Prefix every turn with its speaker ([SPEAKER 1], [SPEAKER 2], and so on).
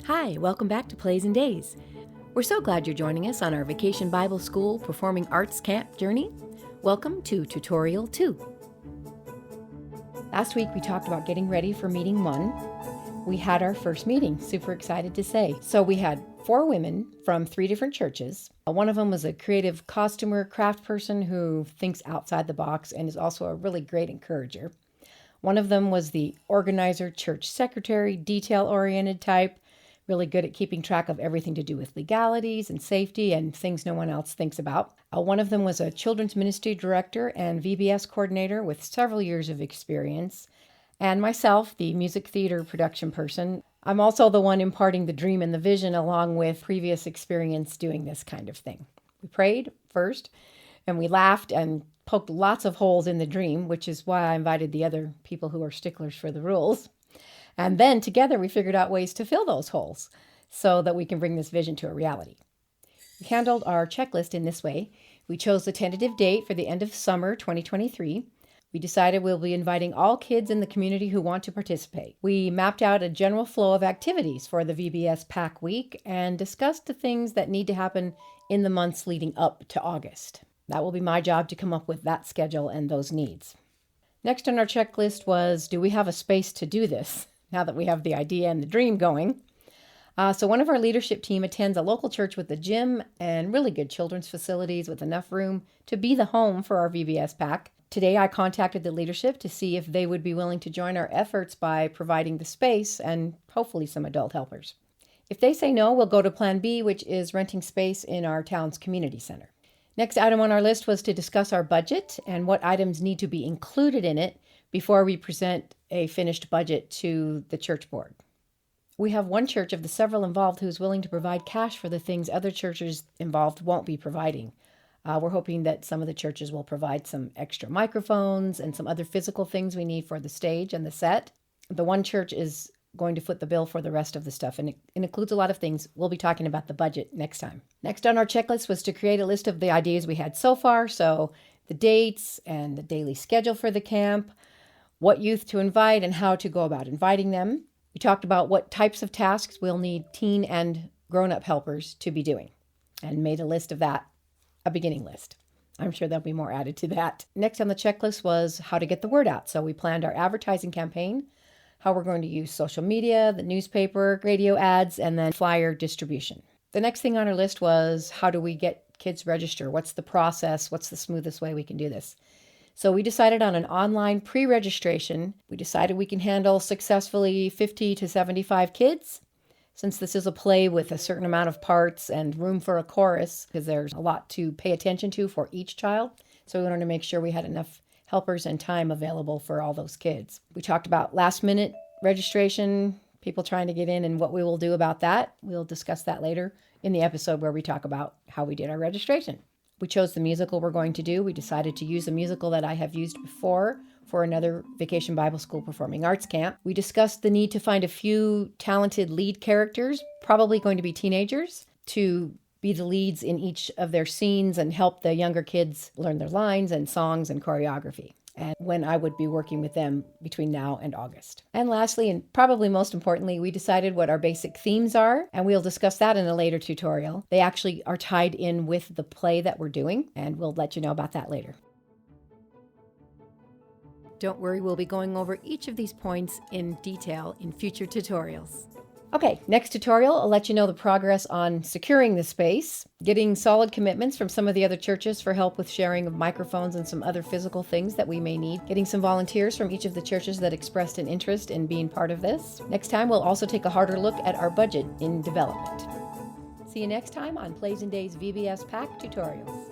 [SPEAKER 1] Hi, welcome back to Plays and Days. We're so glad you're joining us on our Vacation Bible School Performing Arts Camp journey. Welcome to Tutorial 2. Last week we talked about getting ready for meeting 1. We had our first meeting, super excited to say. So we had 4 women from 3 different churches. One of them was a creative costumer, craft person who thinks outside the box and is also a really great encourager. One of them was the organizer, church secretary, detail-oriented type, really good at keeping track of everything to do with legalities and safety and things no one else thinks about. One of them was a children's ministry director and VBS coordinator with several years of experience. And myself, the music theater production person. I'm also the one imparting the dream and the vision along with previous experience doing this kind of thing. We prayed first, and we laughed and poked lots of holes in the dream, which is why I invited the other people who are sticklers for the rules. And then together we figured out ways to fill those holes so that we can bring this vision to a reality. We handled our checklist in this way. We chose the tentative date for the end of summer 2023. We decided we'll be inviting all kids in the community who want to participate. We mapped out a general flow of activities for the VBS PAC week and discussed the things that need to happen in the months leading up to August. That will be my job to come up with that schedule and those needs. Next on our checklist was, do we have a space to do this? Now that we have the idea and the dream going. So one of our leadership team attends a local church with a gym and really good children's facilities with enough room to be the home for our VBS PAC. Today I contacted the leadership to see if they would be willing to join our efforts by providing the space and hopefully some adult helpers. If they say no, we'll go to Plan B, which is renting space in our town's community center. Next item on our list was to discuss our budget and what items need to be included in it before we present a finished budget to the church board. We have one church of the several involved who's willing to provide cash for the things other churches involved won't be providing. We're hoping that some of the churches will provide some extra microphones and some other physical things we need for the stage and the set. The one church is going to foot the bill for the rest of the stuff, and it includes a lot of things. We'll be talking about the budget next time. Next on our checklist was to create a list of the ideas we had so far, so the dates and the daily schedule for the camp, what youth to invite and how to go about inviting them. We talked about what types of tasks we'll need teen and grown-up helpers to be doing and made a list of that, a beginning list. I'm sure there'll be more added to that. Next on the checklist was how to get the word out. So we planned our advertising campaign, how we're going to use social media, the newspaper, radio ads, and then flyer distribution. The next thing on our list was how do we get kids register? What's the process? What's the smoothest way we can do this? So we decided on an online pre-registration. We decided we can handle successfully 50 to 75 kids. Since this is a play with a certain amount of parts and room for a chorus, because there's a lot to pay attention to for each child. So we wanted to make sure we had enough helpers and time available for all those kids. We talked about last minute registration, people trying to get in and what we will do about that. We'll discuss that later in the episode where we talk about how we did our registration. We chose the musical we're going to do. We decided to use a musical that I have used before for another Vacation Bible School Performing Arts Camp. We discussed the need to find a few talented lead characters, probably going to be teenagers, to be the leads in each of their scenes and help the younger kids learn their lines and songs and choreography, and when I would be working with them between now and August. And lastly, and probably most importantly, we decided what our basic themes are, and we'll discuss that in a later tutorial. They actually are tied in with the play that we're doing, and we'll let you know about that later. Don't worry, we'll be going over each of these points in detail in future tutorials. Okay, next tutorial, I'll let you know the progress on securing the space, getting solid commitments from some of the other churches for help with sharing of microphones and some other physical things that we may need, getting some volunteers from each of the churches that expressed an interest in being part of this. Next time, we'll also take a harder look at our budget in development. See you next time on Plays and Days VBS PAC tutorials.